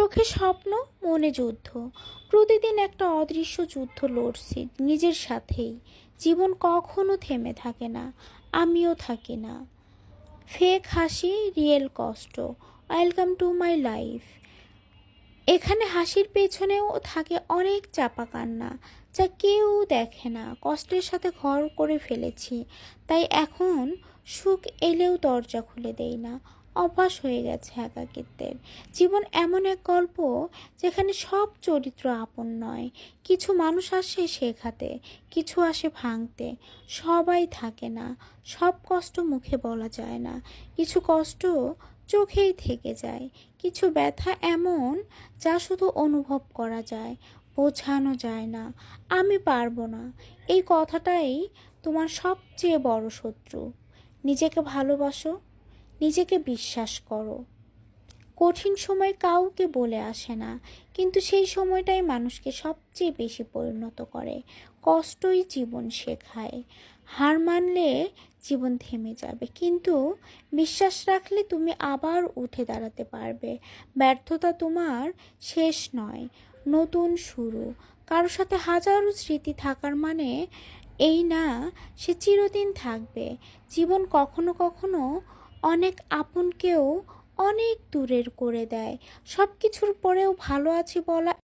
চোখে স্বপ্ন, মনে যুদ্ধ। প্রতিদিন একটা অদৃশ্য যুদ্ধ লড়ছি নিজের সাথেই। জীবন কখনো থেমে থাকে না, আমিও থাকি না। ফেক হাসি, রিয়েল কষ্ট। Welcome to my life. এখানে হাসির পেছনেও থাকে অনেক চাপা কান্না, যা কেউ দেখে না। কষ্টের সাথে ঘর করে ফেলেছি, তাই এখন সুখ এলেও দরজা খুলে দেই না। অভ্যাস হয়ে গেছে একাকিত্বের। জীবন এমন এক গল্প যেখানে সব চরিত্র আপন নয়। কিছু মানুষ আসে শেখাতে, কিছু আসে ভাঙতে। সবাই থাকে না, সব কষ্ট মুখে বলা যায় না। কিছু কষ্ট চোখেই থেকে যায়। কিছু ব্যথা এমন যা শুধু অনুভব করা যায়, বোঝানো যায় না। আমি পারবো না, এই কথাটাই তোমার সবচেয়ে বড় শত্রু। নিজেকে ভালোবাসো, নিজেকে বিশ্বাস করো। কঠিন সময় কাউকে বলে আসে না, কিন্তু সেই সময়টাই মানুষকে সবচেয়ে বেশি পরিণত করে। কষ্টই জীবন শেখায়। হার মানলে জীবন থেমে যাবে, কিন্তু বিশ্বাস রাখলে তুমি আবার উঠে দাঁড়াতে পারবে। ব্যর্থতা তোমার শেষ নয়, নতুন শুরু। কারোর সাথে হাজারো স্মৃতি থাকার মানে এই না সে চিরদিন থাকবে। জীবন কখনো কখনো অনেক আপনকেও অনেক দূরের করে দেয়। সব কিছুর পরেও ভালো আছি বলা